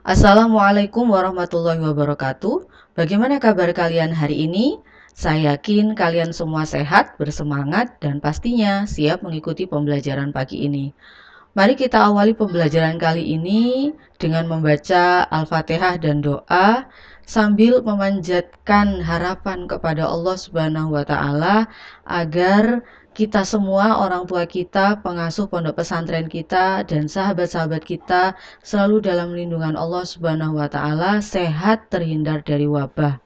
Assalamualaikum warahmatullahi wabarakatuh. Bagaimana kabar kalian hari ini? Saya yakin kalian semua sehat, bersemangat, dan pastinya siap mengikuti pembelajaran pagi ini. Mari kita awali pembelajaran kali ini dengan membaca Al-Fatihah dan doa sambil memanjatkan harapan kepada Allah Subhanahu wa taala agar kita semua, orang tua kita, pengasuh pondok pesantren kita, dan sahabat-sahabat kita selalu dalam lindungan Allah Subhanahu wa taala, sehat terhindar dari wabah.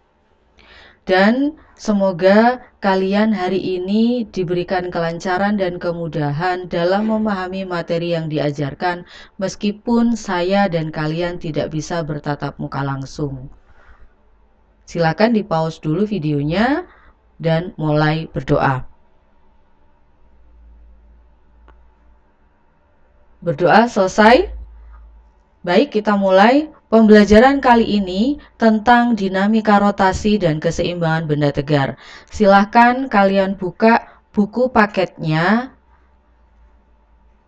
Dan semoga kalian hari ini diberikan kelancaran dan kemudahan dalam memahami materi yang diajarkan, meskipun saya dan kalian tidak bisa bertatap muka langsung. Silakan di pause dulu videonya dan mulai berdoa. Berdoa selesai? Baik, kita mulai. Pembelajaran kali ini tentang dinamika rotasi dan keseimbangan benda tegar. Silahkan kalian buka buku paketnya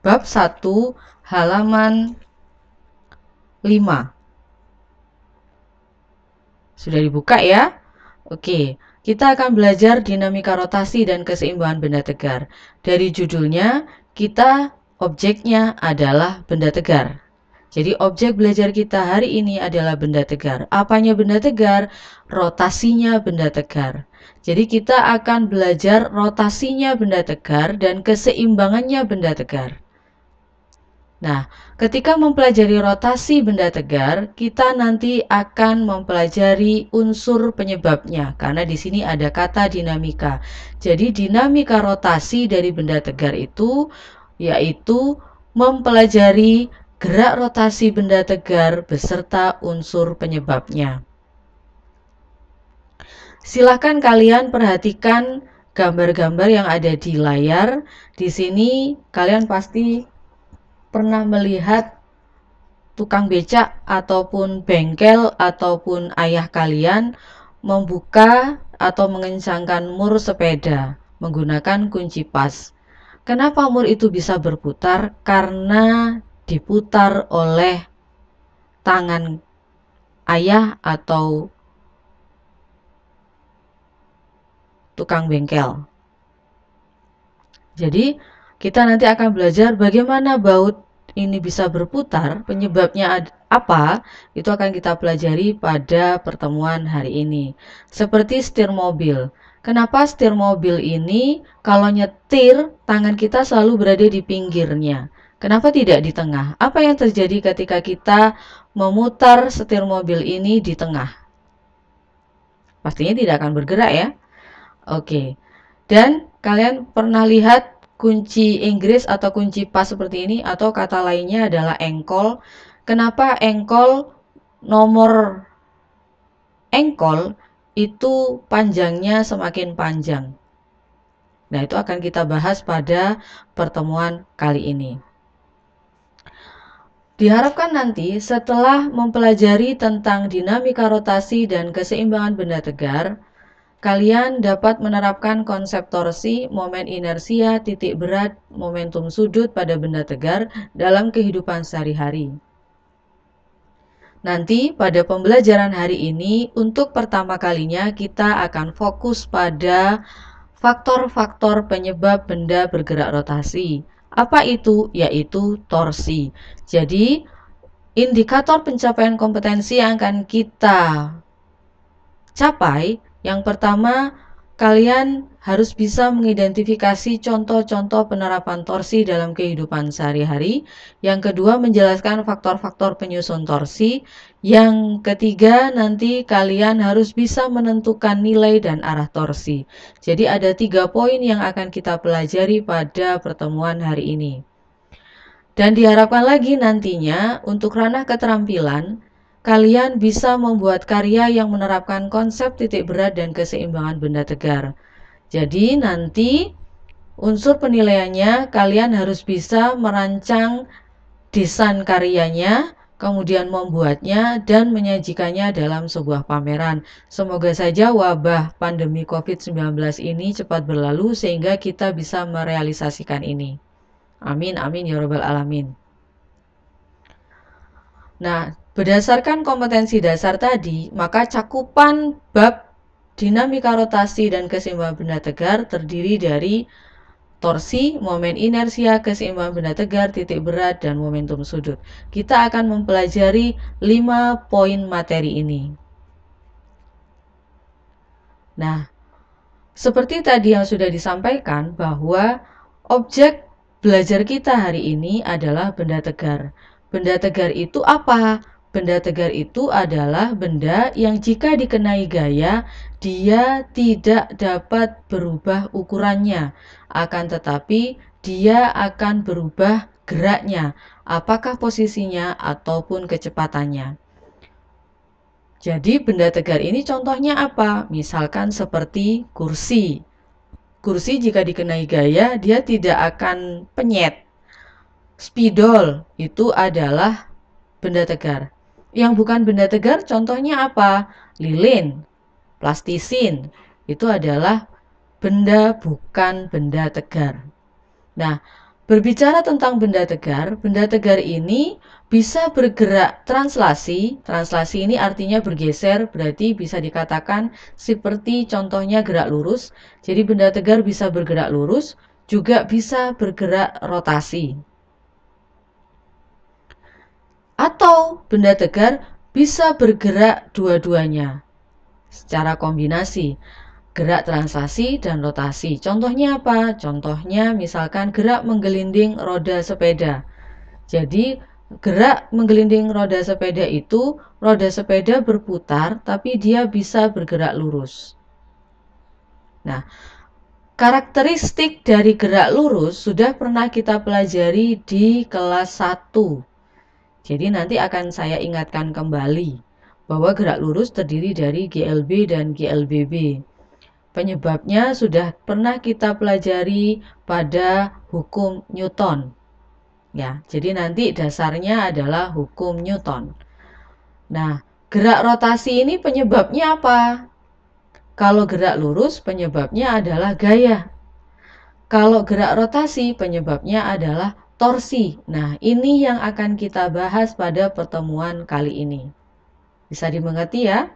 bab 1 halaman 5. Sudah dibuka ya? Oke, kita akan belajar dinamika rotasi dan keseimbangan benda tegar. Dari judulnya, objeknya adalah benda tegar. Jadi objek belajar kita hari ini adalah benda tegar. Apanya benda tegar? Rotasinya benda tegar. Jadi kita akan belajar rotasinya benda tegar dan keseimbangannya benda tegar. Nah, ketika mempelajari rotasi benda tegar, kita nanti akan mempelajari unsur penyebabnya, karena di sini ada kata dinamika. Jadi dinamika rotasi dari benda tegar itu yaitu mempelajari gerak rotasi benda tegar beserta unsur penyebabnya. Silahkan kalian perhatikan gambar-gambar yang ada di layar. Di sini kalian pasti pernah melihat tukang becak ataupun bengkel ataupun ayah kalian membuka atau mengencangkan mur sepeda menggunakan kunci pas. Kenapa mur itu bisa berputar? Karena diputar oleh tangan ayah atau tukang bengkel. Jadi kita nanti akan belajar bagaimana baut ini bisa berputar, penyebabnya apa, itu akan kita pelajari pada pertemuan hari ini. Seperti setir mobil. Kenapa setir mobil ini kalau nyetir tangan kita selalu berada di pinggirnya? Kenapa tidak di tengah? Apa yang terjadi ketika kita memutar setir mobil ini di tengah? Pastinya tidak akan bergerak ya. Oke. Dan kalian pernah lihat kunci Inggris atau kunci pas seperti ini, atau kata lainnya adalah engkol. Kenapa engkol? Nomor engkol itu panjangnya semakin panjang. Nah, itu akan kita bahas pada pertemuan kali ini. Diharapkan nanti setelah mempelajari tentang dinamika rotasi dan keseimbangan benda tegar, kalian dapat menerapkan konsep torsi, momen inersia, titik berat, momentum sudut pada benda tegar dalam kehidupan sehari-hari. Nanti pada pembelajaran hari ini, untuk pertama kalinya kita akan fokus pada faktor-faktor penyebab benda bergerak rotasi. Apa itu? Yaitu torsi. Jadi, indikator pencapaian kompetensi yang akan kita capai, yang pertama, kalian harus bisa mengidentifikasi contoh-contoh penerapan torsi dalam kehidupan sehari-hari. Yang kedua, menjelaskan faktor-faktor penyusun torsi. Yang ketiga, nanti kalian harus bisa menentukan nilai dan arah torsi. Jadi ada 3 poin yang akan kita pelajari pada pertemuan hari ini. Dan diharapkan lagi nantinya untuk ranah keterampilan, kalian bisa membuat karya yang menerapkan konsep titik berat dan keseimbangan benda tegar. Jadi nanti unsur penilaiannya kalian harus bisa merancang desain karyanya, kemudian membuatnya dan menyajikannya dalam sebuah pameran. Semoga saja wabah pandemi COVID-19 ini cepat berlalu sehingga kita bisa merealisasikan ini. Amin, amin ya rabbal alamin. Nah, Berdasarkan kompetensi dasar tadi, maka cakupan bab dinamika rotasi dan keseimbangan benda tegar terdiri dari torsi, momen inersia, keseimbangan benda tegar, titik berat, dan momentum sudut. Kita akan mempelajari 5 poin materi ini. Nah, seperti tadi yang sudah disampaikan bahwa objek belajar kita hari ini adalah benda tegar. Benda tegar itu apa? Benda tegar itu adalah benda yang jika dikenai gaya, dia tidak dapat berubah ukurannya. Akan tetapi, dia akan berubah geraknya, apakah posisinya ataupun kecepatannya. Jadi benda tegar ini contohnya apa? Misalkan seperti kursi. Kursi jika dikenai gaya, dia tidak akan penyet. Spidol itu adalah benda tegar. Yang bukan benda tegar contohnya apa? Lilin, plastisin, itu adalah benda bukan benda tegar. Nah, berbicara tentang benda tegar ini bisa bergerak translasi. Translasi ini artinya bergeser, berarti bisa dikatakan seperti contohnya gerak lurus. Jadi benda tegar bisa bergerak lurus, juga bisa bergerak rotasi. Atau benda tegar bisa bergerak dua-duanya secara kombinasi, gerak translasi dan rotasi. Contohnya apa? Contohnya misalkan gerak menggelinding roda sepeda. Jadi gerak menggelinding roda sepeda itu, roda sepeda berputar tapi dia bisa bergerak lurus. Nah, karakteristik dari gerak lurus sudah pernah kita pelajari di kelas 1. Jadi nanti akan saya ingatkan kembali bahwa gerak lurus terdiri dari GLB dan GLBB. Penyebabnya sudah pernah kita pelajari pada hukum Newton. Ya, jadi nanti dasarnya adalah hukum Newton. Nah, gerak rotasi ini penyebabnya apa? Kalau gerak lurus penyebabnya adalah gaya. Kalau gerak rotasi penyebabnya adalah torsi. Nah, ini yang akan kita bahas pada pertemuan kali ini. Bisa dimengerti ya?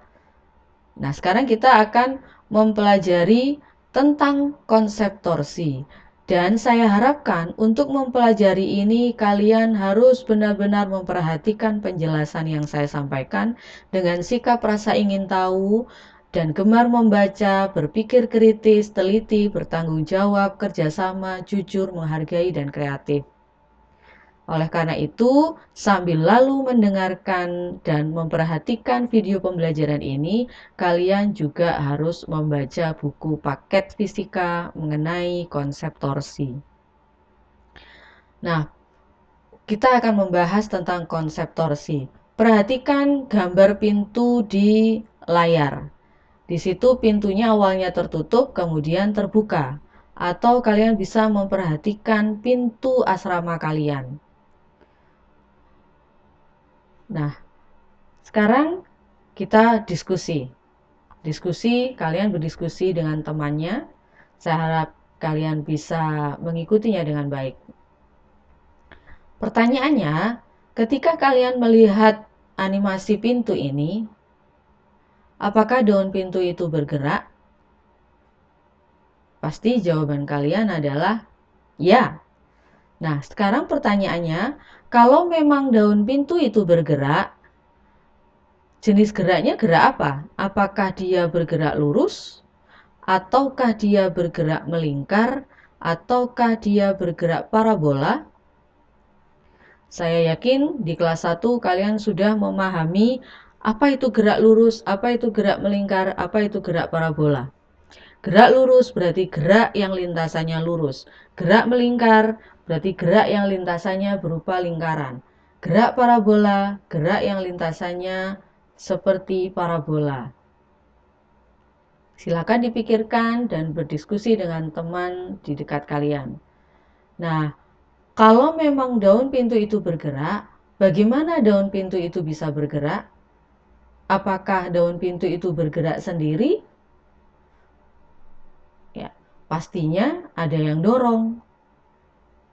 Nah, sekarang kita akan mempelajari tentang konsep torsi. Dan saya harapkan untuk mempelajari ini kalian harus benar-benar memperhatikan penjelasan yang saya sampaikan dengan sikap rasa ingin tahu dan gemar membaca, berpikir kritis, teliti, bertanggung jawab, kerjasama, jujur, menghargai, dan kreatif. Oleh karena itu, sambil lalu mendengarkan dan memperhatikan video pembelajaran ini, kalian juga harus membaca buku paket fisika mengenai konsep torsi. Nah, kita akan membahas tentang konsep torsi. Perhatikan gambar pintu di layar. Di situ pintunya awalnya tertutup, kemudian terbuka. Atau kalian bisa memperhatikan pintu asrama kalian. Nah, sekarang kita diskusi. Diskusi, kalian berdiskusi dengan temannya. Saya harap kalian bisa mengikutinya dengan baik. Pertanyaannya, ketika kalian melihat animasi pintu ini, apakah daun pintu itu bergerak? Pasti jawaban kalian adalah ya. Nah, sekarang pertanyaannya, kalau memang daun pintu itu bergerak, jenis geraknya gerak apa? Apakah dia bergerak lurus? Ataukah dia bergerak melingkar? Ataukah dia bergerak parabola? Saya yakin di kelas 1 kalian sudah memahami apa itu gerak lurus, apa itu gerak melingkar, apa itu gerak parabola. Gerak lurus berarti gerak yang lintasannya lurus. Gerak melingkar berarti gerak yang lintasannya berupa lingkaran. Gerak parabola, gerak yang lintasannya seperti parabola. Silakan dipikirkan dan berdiskusi dengan teman di dekat kalian. Nah, kalau memang daun pintu itu bergerak, bagaimana daun pintu itu bisa bergerak? Apakah daun pintu itu bergerak sendiri? Ya, pastinya ada yang dorong.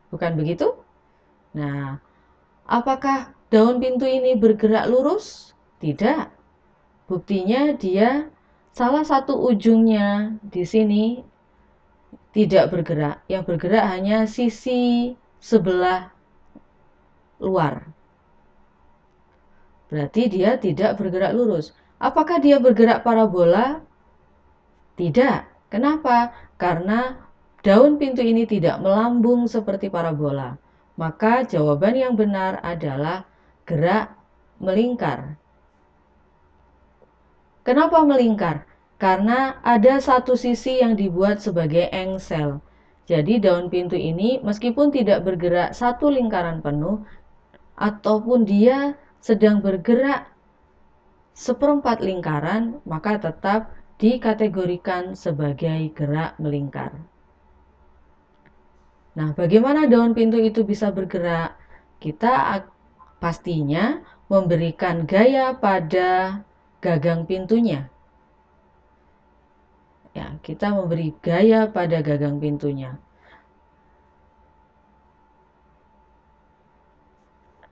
Bukan begitu? Nah, apakah daun pintu ini bergerak lurus? Tidak. Buktinya dia salah satu ujungnya di sini tidak bergerak. Yang bergerak hanya sisi sebelah luar. Berarti dia tidak bergerak lurus. Apakah dia bergerak parabola? Tidak. Kenapa? Karena daun pintu ini tidak melambung seperti parabola. Maka jawaban yang benar adalah gerak melingkar. Kenapa melingkar? Karena ada satu sisi yang dibuat sebagai engsel. Jadi daun pintu ini meskipun tidak bergerak satu lingkaran penuh, ataupun dia sedang bergerak seperempat lingkaran, maka tetap dikategorikan sebagai gerak melingkar. Nah, bagaimana daun pintu itu bisa bergerak? Kita pastinya memberikan gaya pada gagang pintunya. Ya, kita memberi gaya pada gagang pintunya.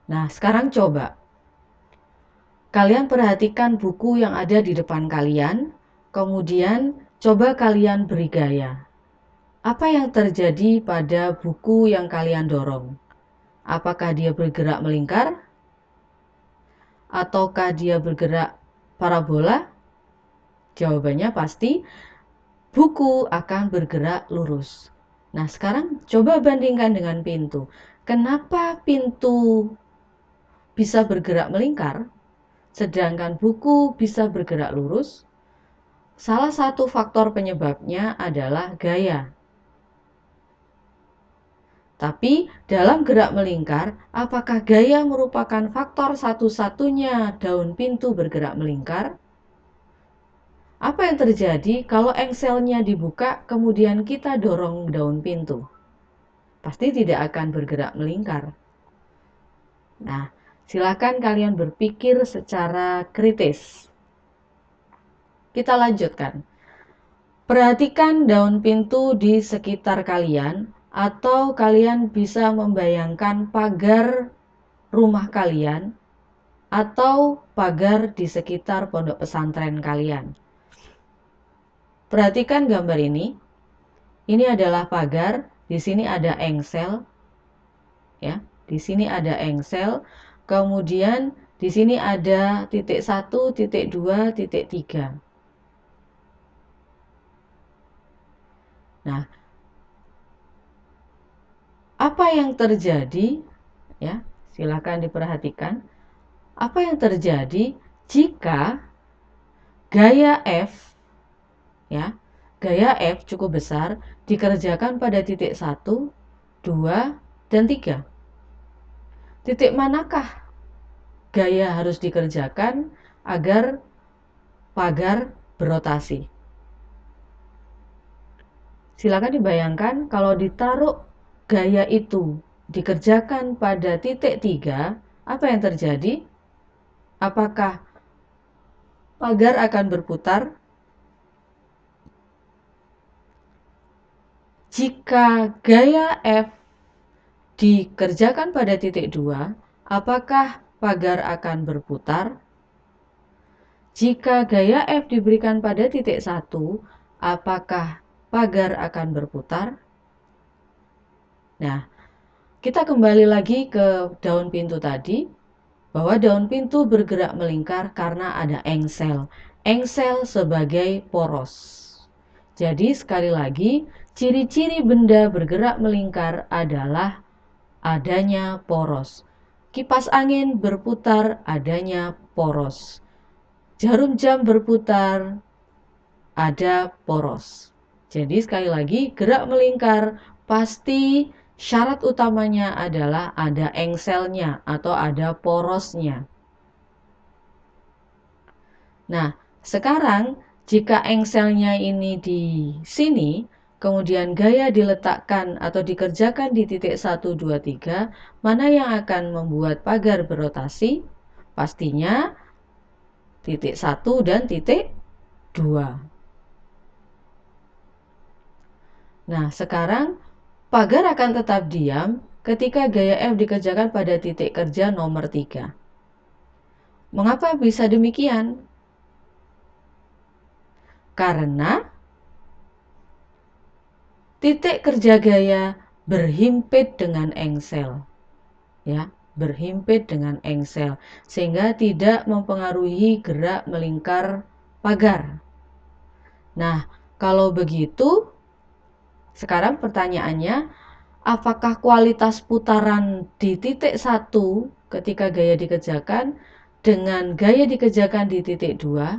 Nah, sekarang coba kalian perhatikan buku yang ada di depan kalian, kemudian coba kalian beri gaya. Apa yang terjadi pada buku yang kalian dorong? Apakah dia bergerak melingkar? Ataukah dia bergerak parabola? Jawabannya pasti buku akan bergerak lurus. Nah, sekarang coba bandingkan dengan pintu. Kenapa pintu bisa bergerak melingkar, sedangkan buku bisa bergerak lurus? Salah satu faktor penyebabnya adalah gaya. Tapi dalam gerak melingkar, apakah gaya merupakan faktor satu-satunya daun pintu bergerak melingkar? Apa yang terjadi kalau engselnya dibuka kemudian kita dorong daun pintu? Pasti tidak akan bergerak melingkar. Nah, silakan kalian berpikir secara kritis. Kita lanjutkan. Perhatikan daun pintu di sekitar kalian, atau kalian bisa membayangkan pagar rumah kalian atau pagar di sekitar pondok pesantren kalian. Perhatikan gambar ini. Ini adalah pagar, di sini ada engsel. Ya, di sini ada engsel. Kemudian di sini ada titik 1, titik 2, titik 3. Nah, apa yang terjadi? Ya, silakan diperhatikan. Apa yang terjadi jika gaya F, ya, gaya F cukup besar dikerjakan pada titik 1, 2, dan 3? Titik manakah gaya harus dikerjakan agar pagar berotasi? Silakan dibayangkan kalau ditaruh gaya itu dikerjakan pada titik 3, apa yang terjadi? Apakah pagar akan berputar? Jika gaya F dikerjakan pada titik 2, apakah pagar akan berputar? Jika gaya F diberikan pada titik 1, apakah pagar akan berputar? Nah, kita kembali lagi ke daun pintu tadi, bahwa daun pintu bergerak melingkar karena ada engsel. Engsel sebagai poros. Jadi sekali lagi, ciri-ciri benda bergerak melingkar adalah adanya poros. Kipas angin berputar, adanya poros. Jarum jam berputar, ada poros. Jadi sekali lagi, gerak melingkar pasti syarat utamanya adalah ada engselnya atau ada porosnya. Nah, sekarang jika engselnya ini di sini, kemudian gaya diletakkan atau dikerjakan di titik 1, 2, 3, mana yang akan membuat pagar berotasi? Pastinya titik 1 dan titik 2. Nah, sekarang pagar akan tetap diam ketika gaya F dikerjakan pada titik kerja nomor 3. Mengapa bisa demikian? Karena titik kerja gaya berhimpit dengan engsel, ya, berhimpit dengan engsel, sehingga tidak mempengaruhi gerak melingkar pagar. Nah, kalau begitu, sekarang pertanyaannya, apakah kualitas putaran di titik 1 ketika gaya dikerjakan dengan gaya dikerjakan di titik 2,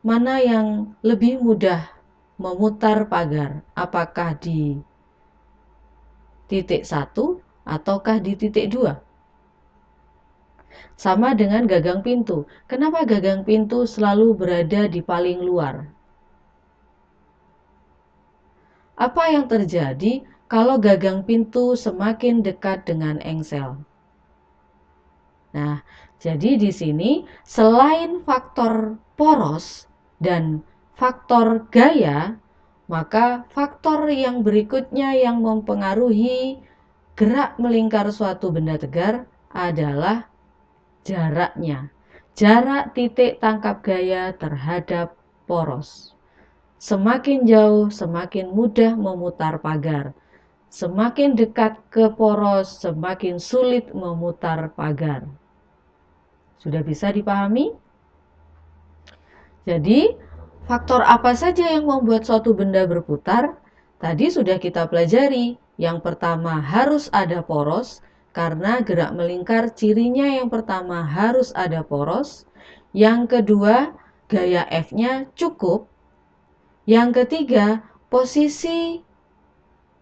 mana yang lebih mudah memutar pagar? Apakah di titik 1 ataukah di titik 2? Sama dengan gagang pintu. Kenapa gagang pintu selalu berada di paling luar? Apa yang terjadi kalau gagang pintu semakin dekat dengan engsel? Nah, jadi di sini selain faktor poros dan faktor gaya, maka faktor yang berikutnya yang mempengaruhi gerak melingkar suatu benda tegar adalah jaraknya. Jarak titik tangkap gaya terhadap poros. Semakin jauh, semakin mudah memutar pagar. Semakin dekat ke poros, semakin sulit memutar pagar. Sudah bisa dipahami? Jadi, faktor apa saja yang membuat suatu benda berputar? Tadi sudah kita pelajari. Yang pertama harus ada poros, karena gerak melingkar cirinya yang pertama harus ada poros. Yang kedua, gaya F-nya cukup. Yang ketiga, posisi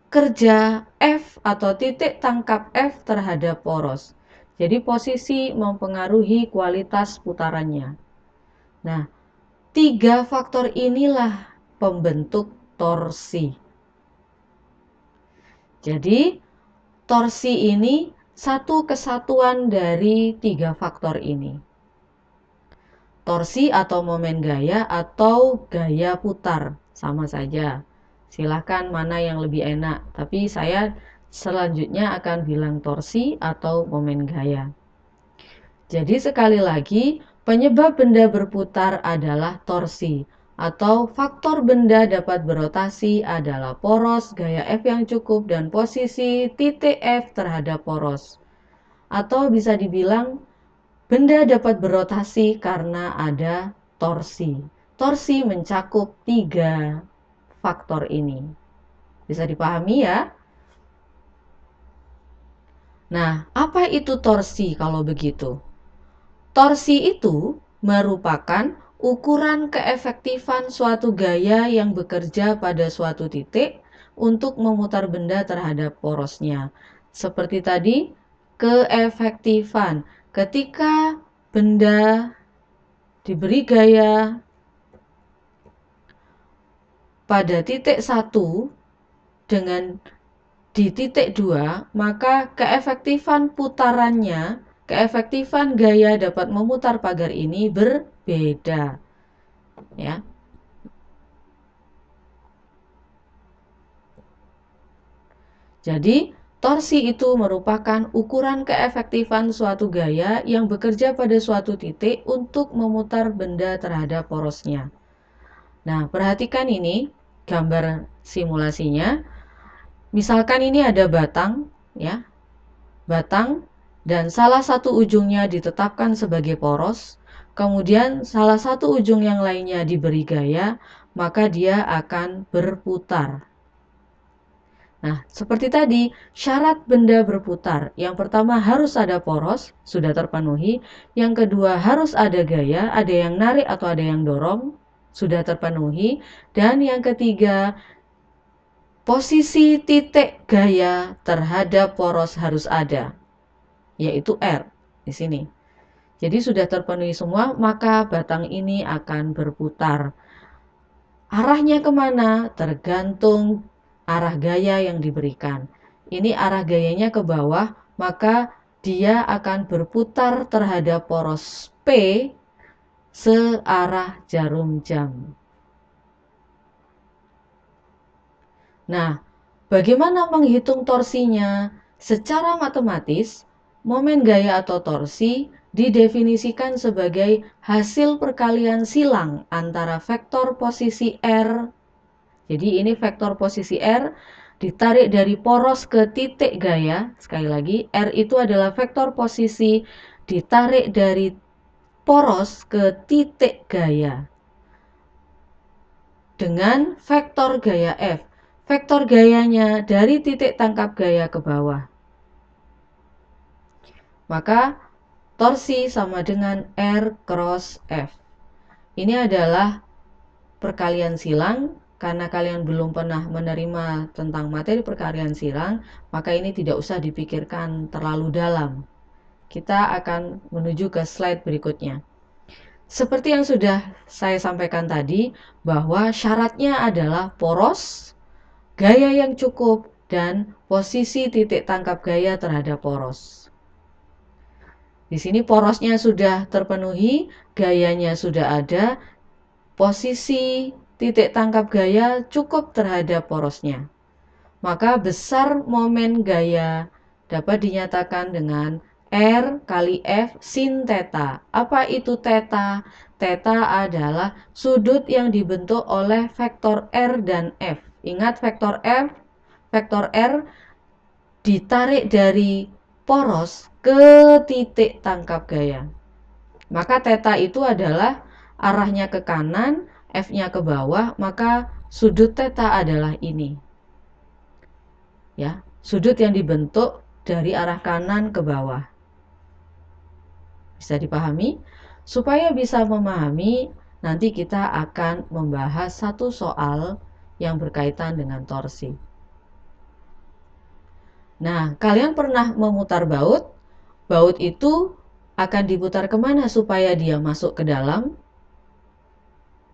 kerja F atau titik tangkap F terhadap poros. Jadi posisi mempengaruhi kualitas putarannya. Nah, 3 faktor inilah pembentuk torsi. Jadi, torsi ini satu kesatuan dari 3 faktor ini. Torsi atau momen gaya atau gaya putar, sama saja. Silahkan mana yang lebih enak, tapi saya selanjutnya akan bilang torsi atau momen gaya. Jadi sekali lagi, penyebab benda berputar adalah torsi, atau faktor benda dapat berotasi adalah poros, gaya F yang cukup, dan posisi titik F terhadap poros. Atau bisa dibilang, benda dapat berotasi karena ada torsi. Torsi mencakup 3 faktor ini. Bisa dipahami ya? Nah, apa itu torsi kalau begitu? Torsi itu merupakan ukuran keefektifan suatu gaya yang bekerja pada suatu titik untuk memutar benda terhadap porosnya. Seperti tadi, keefektifan ketika benda diberi gaya pada titik 1 dengan di titik 2, maka keefektifan putarannya, keefektifan gaya dapat memutar pagar ini berbeda. Ya. Jadi, torsi itu merupakan ukuran keefektifan suatu gaya yang bekerja pada suatu titik untuk memutar benda terhadap porosnya. Nah, perhatikan ini gambar simulasinya. Misalkan ini ada batang, ya. Batang dan salah satu ujungnya ditetapkan sebagai poros, kemudian salah satu ujung yang lainnya diberi gaya, maka dia akan berputar. Nah, seperti tadi, syarat benda berputar. Yang pertama harus ada poros, sudah terpenuhi. Yang kedua harus ada gaya, ada yang narik atau ada yang dorong, sudah terpenuhi. Dan yang ketiga, posisi titik gaya terhadap poros harus ada, yaitu R di sini. Jadi sudah terpenuhi semua, maka batang ini akan berputar. Arahnya kemana? Tergantung arah gaya yang diberikan. Ini arah gayanya ke bawah, maka dia akan berputar terhadap poros P searah jarum jam. Nah, bagaimana menghitung torsinya? Secara matematis, momen gaya atau torsi didefinisikan sebagai hasil perkalian silang antara vektor posisi R. Jadi ini vektor posisi R ditarik dari poros ke titik gaya. Sekali lagi, R itu adalah vektor posisi ditarik dari poros ke titik gaya dengan vektor gaya F. Vektor gayanya dari titik tangkap gaya ke bawah. Maka torsi sama dengan R cross F. Ini adalah perkalian silang. Karena kalian belum pernah menerima tentang materi perkalian silang, maka ini tidak usah dipikirkan terlalu dalam. Kita akan menuju ke slide berikutnya. Seperti yang sudah saya sampaikan tadi, bahwa syaratnya adalah poros, gaya yang cukup, dan posisi titik tangkap gaya terhadap poros. Di sini porosnya sudah terpenuhi, gayanya sudah ada, posisi titik tangkap gaya cukup terhadap porosnya. Maka besar momen gaya dapat dinyatakan dengan R kali F sin theta. Apa itu theta? Theta adalah sudut yang dibentuk oleh vektor R dan F. Ingat vektor R ditarik dari poros ke titik tangkap gaya. Maka theta itu adalah arahnya ke kanan, F-nya ke bawah, maka sudut theta adalah ini. Ya, sudut yang dibentuk dari arah kanan ke bawah. Bisa dipahami? Supaya bisa memahami, nanti kita akan membahas satu soal yang berkaitan dengan torsi. Nah, kalian pernah memutar baut? Baut itu akan diputar kemana supaya dia masuk ke dalam?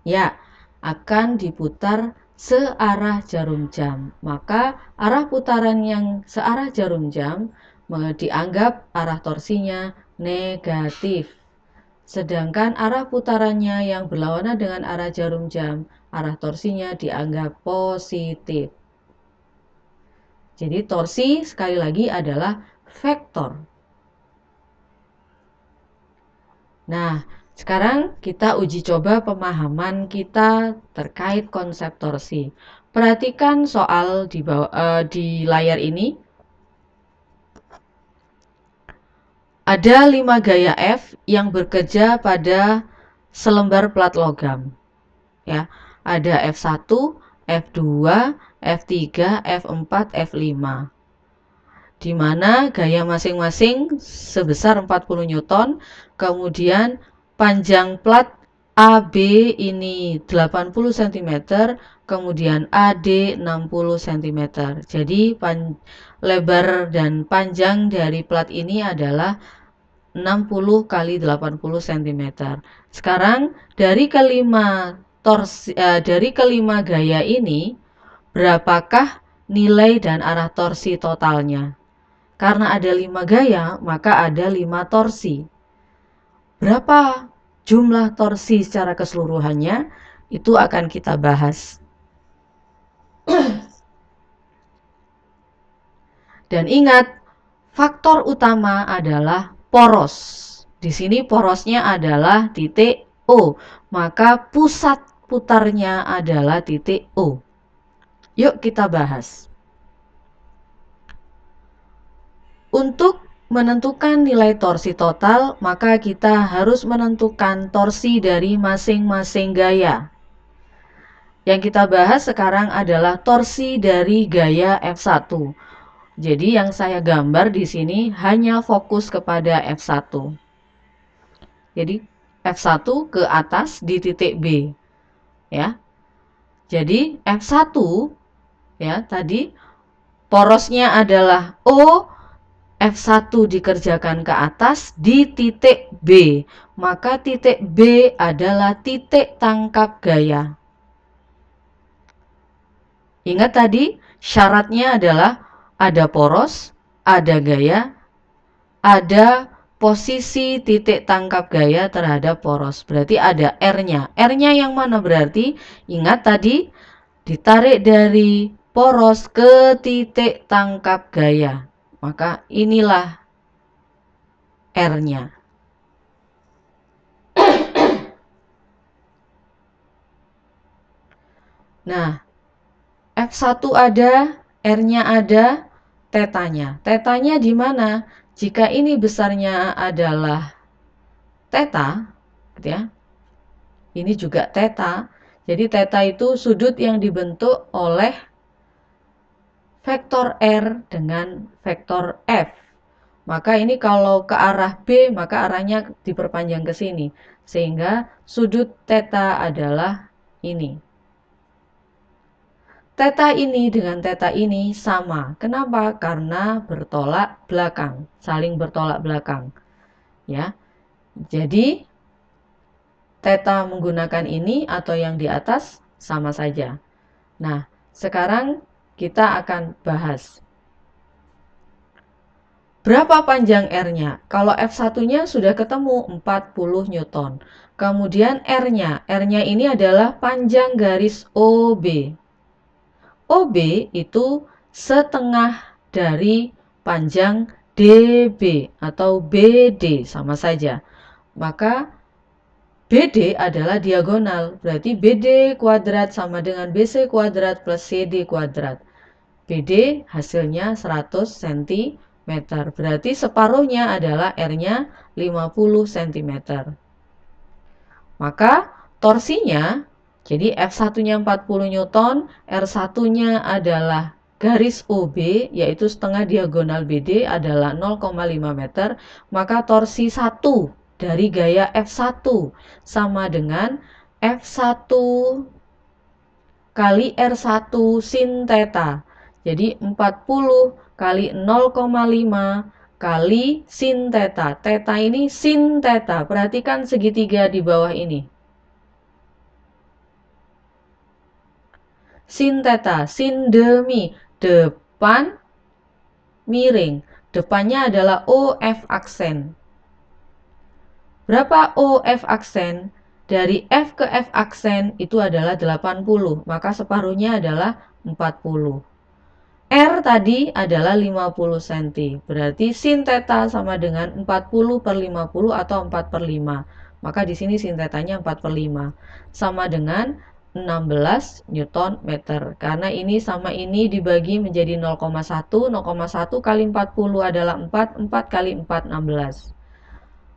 Ya, akan diputar searah jarum jam. Maka arah putaran yang searah jarum jam dianggap arah torsinya negatif. Sedangkan arah putarannya yang berlawanan dengan arah jarum jam, arah torsinya dianggap positif. Jadi torsi sekali lagi adalah vektor. Nah, sekarang kita uji coba pemahaman kita terkait konsep torsi. Perhatikan soal di layar ini. Ada 5 gaya F yang bekerja pada selembar plat logam. Ya, ada F1, F2, F3, F4, F5. Di mana gaya masing-masing sebesar 40 Newton, kemudian panjang plat AB ini 80 cm, kemudian AD 60 cm. Jadi lebar dan panjang dari plat ini adalah 60 kali 80 cm. Sekarang dari kelima gaya ini, berapakah nilai dan arah torsi totalnya? Karena ada 5 gaya, maka ada 5 torsi. Berapa jumlah torsi secara keseluruhannya? Itu akan kita bahas. Dan ingat, faktor utama adalah poros. Di sini porosnya adalah titik O, maka pusat putarnya adalah titik O. Yuk kita bahas. Untuk menentukan nilai torsi total, maka kita harus menentukan torsi dari masing-masing gaya. Yang kita bahas sekarang adalah torsi dari gaya F1. Jadi yang saya gambar di sini hanya fokus kepada F1. Jadi F1 ke atas di titik B. Ya. Jadi F1 ya tadi porosnya adalah O, F1 dikerjakan ke atas di titik B. Maka titik B adalah titik tangkap gaya. Ingat tadi syaratnya adalah ada poros, ada gaya, ada posisi titik tangkap gaya terhadap poros. Berarti ada R-nya. R-nya yang mana berarti? Ingat tadi ditarik dari poros ke titik tangkap gaya. Maka inilah R-nya. Nah, F1 ada, R-nya ada, tetanya. Tetanya di mana? Jika ini besarnya adalah teta, gitu ya. Ini juga teta. Jadi teta itu sudut yang dibentuk oleh vektor R dengan vektor F. Maka ini kalau ke arah B, maka arahnya diperpanjang ke sini. Sehingga sudut teta adalah ini. Teta ini dengan teta ini sama. Kenapa? Karena bertolak belakang, saling bertolak belakang. Ya. Jadi teta menggunakan ini atau yang di atas sama saja. Nah, sekarang kita akan bahas berapa panjang R-nya. Kalau F1-nya sudah ketemu 40 Newton. Kemudian R-nya. R-nya ini adalah panjang garis OB. OB itu setengah dari panjang DB atau BD, sama saja. Maka BD adalah diagonal, berarti BD kuadrat sama dengan BC kuadrat plus CD kuadrat. BD hasilnya 100 cm, berarti separuhnya adalah R-nya 50 cm. Maka torsinya, jadi F1-nya 40 Newton, R1-nya adalah garis OB, yaitu setengah diagonal BD adalah 0,5 meter, maka torsi 1 dari gaya F1 sama dengan F1 kali R1 sin theta. Jadi 40 kali 0,5 kali sin theta. Theta ini sin theta. Perhatikan segitiga di bawah ini. Sin theta, sin demi, depan miring. Depannya adalah OF aksen. Berapa OF aksen? Dari F ke F aksen itu adalah 80, maka separuhnya adalah 40. R tadi adalah 50 cm, berarti sin theta sama dengan 40 per 50 atau 4 per 5. Maka di sini sin tetanya 4 per 5, sama dengan 16 Newton meter. Karena ini sama ini dibagi menjadi 0,1, 0,1 kali 40 adalah 4, 4 kali 4, 16.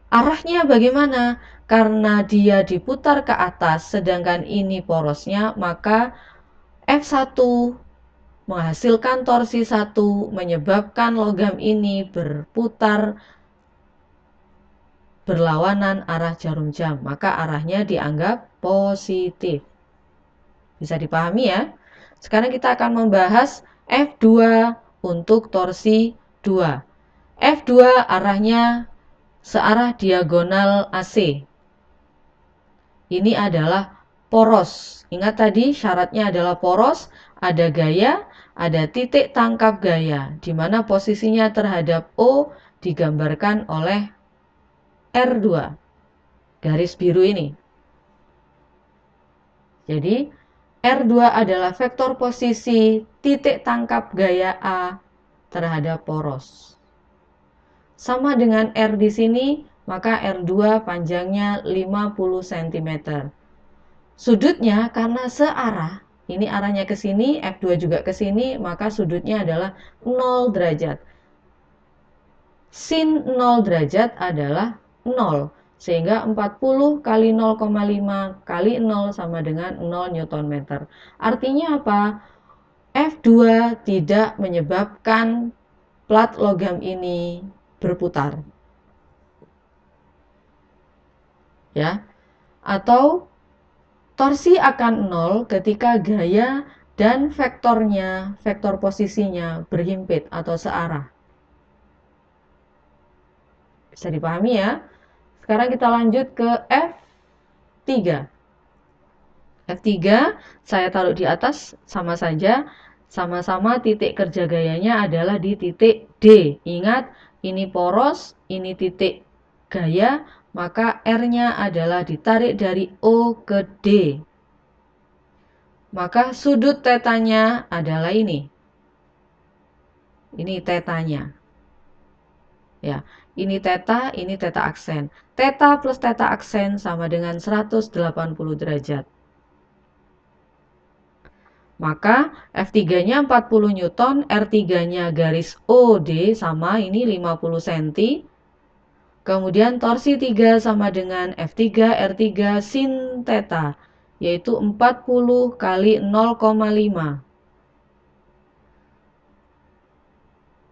Arahnya bagaimana? Karena dia diputar ke atas, sedangkan ini porosnya, maka F1 menghasilkan torsi 1 menyebabkan logam ini berputar berlawanan arah jarum jam. Maka arahnya dianggap positif. Bisa dipahami ya? Sekarang kita akan membahas F2 untuk torsi 2. F2 arahnya searah diagonal AC. Ini adalah poros. Ingat tadi syaratnya adalah poros, ada gaya, ada titik tangkap gaya, di mana posisinya terhadap O digambarkan oleh R2, garis biru ini. Jadi, R2 adalah vektor posisi titik tangkap gaya A terhadap poros. Sama dengan R di sini, maka R2 panjangnya 50 cm. Sudutnya karena searah, ini arahnya ke sini, F2 juga ke sini, maka sudutnya adalah 0 derajat. Sin 0 derajat adalah 0. Sehingga 40 kali 0,5 kali 0 sama dengan 0 Nm. Artinya apa? F2 tidak menyebabkan plat logam ini berputar. Ya. Atau torsi akan 0 ketika gaya dan vektornya, vektor posisinya berhimpit atau searah. Bisa dipahami ya? Sekarang kita lanjut ke F3. F3 saya taruh di atas sama saja. Sama-sama titik kerja gayanya adalah di titik D. Ingat, ini poros, ini titik gaya, maka R-nya adalah ditarik dari O ke D. Maka sudut tetanya adalah ini. Ini tetanya. Ya, ini theta aksen. Theta plus theta aksen sama dengan 180 derajat. Maka F3-nya 40 Newton, R3-nya garis OD sama ini 50 cm. Kemudian torsi 3 sama dengan F3 R3 sin theta, yaitu 40 kali 0,5.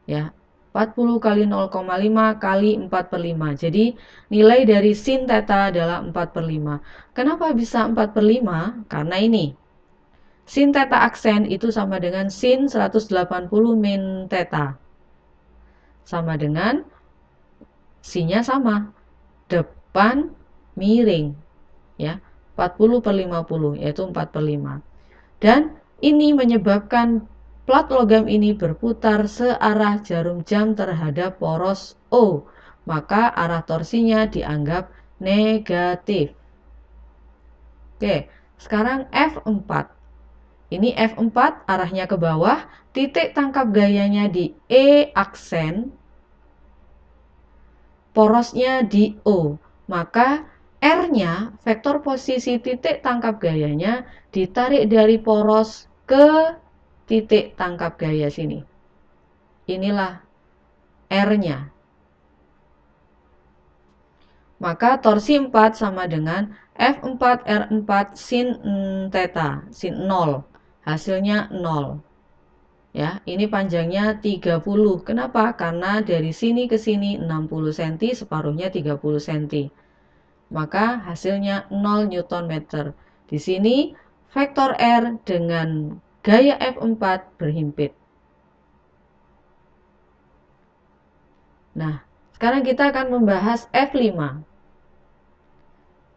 Ya, 40 kali 0,5 kali 4/5. Jadi nilai dari sin theta adalah 4/5. Kenapa bisa 4/5? Karena ini. Sin theta aksen itu sama dengan sin 180 min theta. Sama dengan sinnya sama. Depan miring. Ya, 40/50 yaitu 4/5. Dan ini menyebabkan plat logam ini berputar searah jarum jam terhadap poros O. Maka arah torsinya dianggap negatif. Oke, sekarang F4. Ini F4 arahnya ke bawah, titik tangkap gayanya di E aksen, porosnya di O. Maka R-nya, vektor posisi titik tangkap gayanya, ditarik dari poros ke titik tangkap gaya sini. Inilah R-nya. Maka torsi 4 sama dengan F4 R4 sin theta, sin 0. Hasilnya 0. Ya, ini panjangnya 30. Kenapa? Karena dari sini ke sini 60 cm, separuhnya 30 cm. Maka hasilnya 0 Newton meter. Di sini vektor R dengan gaya F4 berhimpit. Nah, sekarang kita akan membahas F5.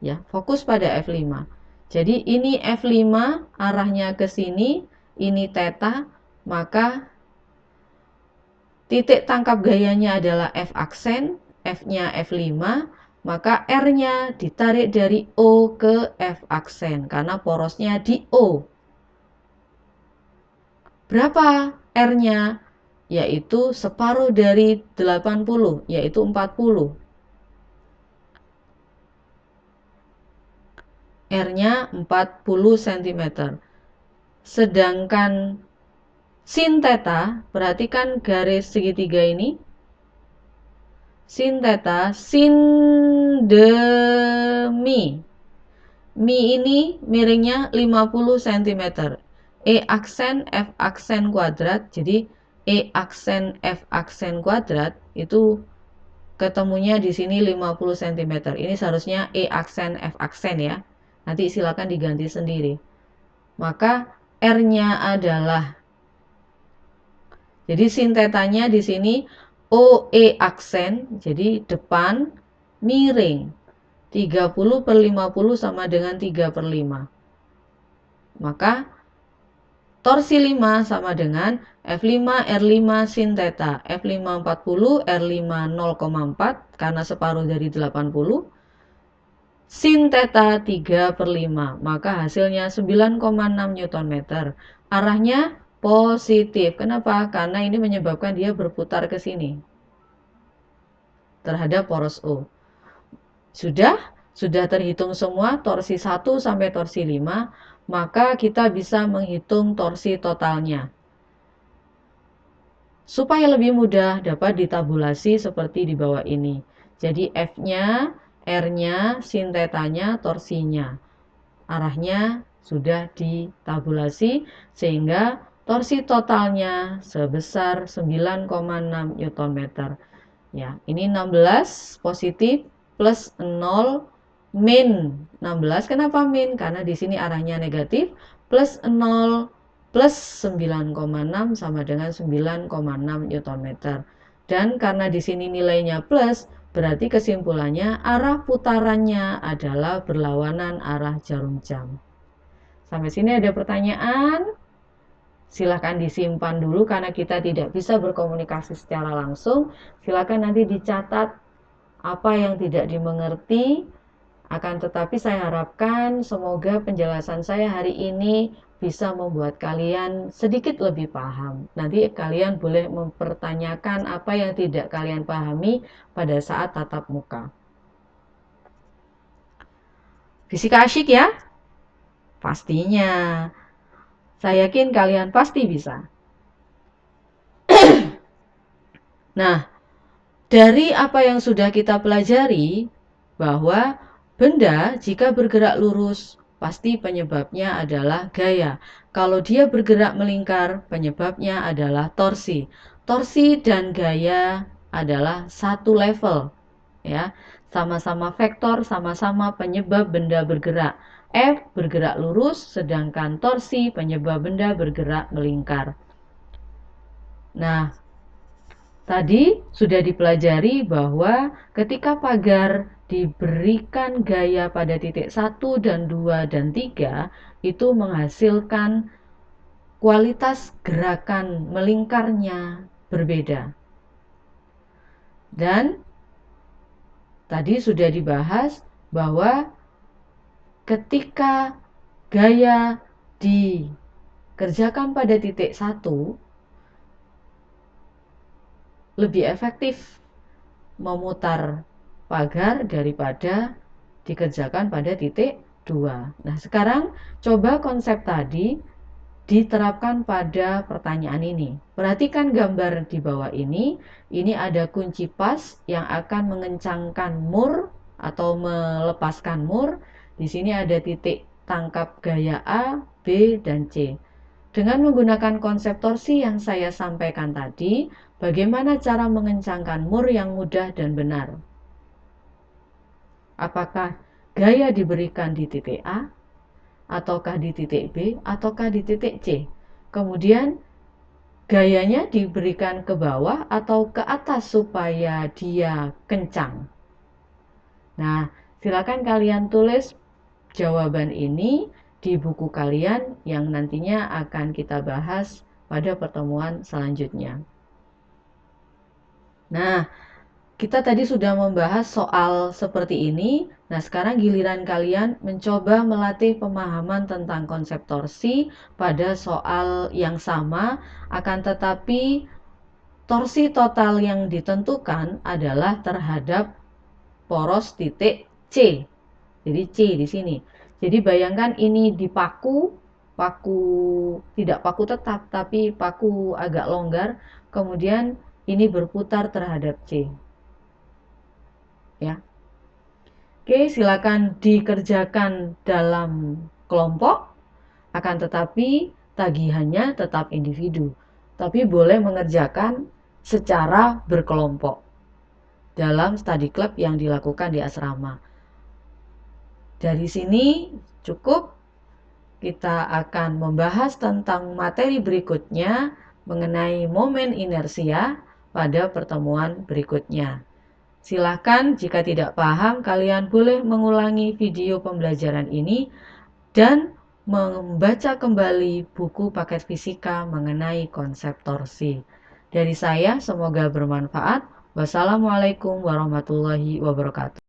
Ya, fokus pada F5. Jadi ini F5 arahnya ke sini, ini theta, maka titik tangkap gayanya adalah F aksen, F-nya F5, maka R-nya ditarik dari O ke F aksen karena porosnya di O. Berapa R-nya? Yaitu separuh dari 80, yaitu 40. R-nya 40 cm. Sedangkan sin theta, perhatikan garis segitiga ini. Sin theta, sin demi. Mi ini miringnya 50 cm. E aksen F aksen kuadrat. Jadi E aksen F aksen kuadrat itu ketemunya di sini 50 cm. Ini seharusnya E aksen F aksen ya. Nanti silakan diganti sendiri. Maka R-nya adalah, jadi sin tetanya di sini OE aksen, jadi depan miring. 30/50 sama dengan 3/5. Maka torsi 5 sama dengan F5 R5 sin theta. F5 40, R5 0,4 karena separuh dari 80. Sin theta 3/5, maka hasilnya 9,6 Newton meter. Arahnya positif. Kenapa? Karena ini menyebabkan dia berputar ke sini terhadap poros O. Sudah terhitung semua torsi 1 sampai torsi 5, maka kita bisa menghitung torsi totalnya. Supaya lebih mudah dapat ditabulasi seperti di bawah ini. Jadi F-nya, R-nya, sin tetanya, torsinya. Arahnya sudah ditabulasi sehingga torsi totalnya sebesar 9,6 Newton meter. Ya, ini 16 positif plus 0 min 16. Kenapa min? Karena di sini arahnya negatif, plus 0 plus 9,6 sama dengan 9,6 Newton meter. Dan karena di sini nilainya plus, berarti kesimpulannya arah putarannya adalah berlawanan arah jarum jam. Sampai sini ada pertanyaan? Silahkan disimpan dulu karena kita tidak bisa berkomunikasi secara langsung. Silahkan nanti dicatat apa yang tidak dimengerti. Akan tetapi saya harapkan semoga penjelasan saya hari ini bisa membuat kalian sedikit lebih paham. Nanti kalian boleh mempertanyakan apa yang tidak kalian pahami pada saat tatap muka. Fisika asyik ya? Pastinya. Saya yakin kalian pasti bisa. Nah, dari apa yang sudah kita pelajari, bahwa benda jika bergerak lurus, pasti penyebabnya adalah gaya. Kalau dia bergerak melingkar, penyebabnya adalah torsi. Torsi dan gaya adalah satu level, ya. Sama-sama vektor, sama-sama penyebab benda bergerak. F bergerak lurus, sedangkan torsi penyebab benda bergerak melingkar. Nah, tadi sudah dipelajari bahwa ketika pagar diberikan gaya pada titik 1 dan 2 dan 3 itu menghasilkan kualitas gerakan melingkarnya berbeda. Dan tadi sudah dibahas bahwa ketika gaya dikerjakan pada titik 1 lebih efektif memutar pagar daripada dikerjakan pada titik 2. Nah, sekarang coba konsep tadi diterapkan pada pertanyaan ini. Perhatikan gambar di bawah ini. Ini ada kunci pas yang akan mengencangkan mur atau melepaskan mur. Di sini ada titik tangkap gaya A, B, dan C. Dengan menggunakan konsep torsi yang saya sampaikan tadi, bagaimana cara mengencangkan mur yang mudah dan benar? Apakah gaya diberikan di titik A, ataukah di titik B, ataukah di titik C? Kemudian gayanya diberikan ke bawah atau ke atas supaya dia kencang. Nah, silakan kalian tulis jawaban ini di buku kalian yang nantinya akan kita bahas pada pertemuan selanjutnya. Nah, kita tadi sudah membahas soal seperti ini. Nah, sekarang giliran kalian mencoba melatih pemahaman tentang konsep torsi pada soal yang sama, akan tetapi torsi total yang ditentukan adalah terhadap poros titik C. Jadi C di sini. Jadi bayangkan ini dipaku, paku tidak paku tetap tapi paku agak longgar, kemudian ini berputar terhadap C. Ya. Oke, silakan dikerjakan dalam kelompok, akan tetapi tagihannya tetap individu. Tapi boleh mengerjakan secara berkelompok dalam study club yang dilakukan di asrama. Dari sini cukup, kita akan membahas tentang materi berikutnya mengenai momen inersia pada pertemuan berikutnya. Silahkan jika tidak paham, kalian boleh mengulangi video pembelajaran ini dan membaca kembali buku paket fisika mengenai konsep torsi. Dari saya, semoga bermanfaat. Wassalamualaikum warahmatullahi wabarakatuh.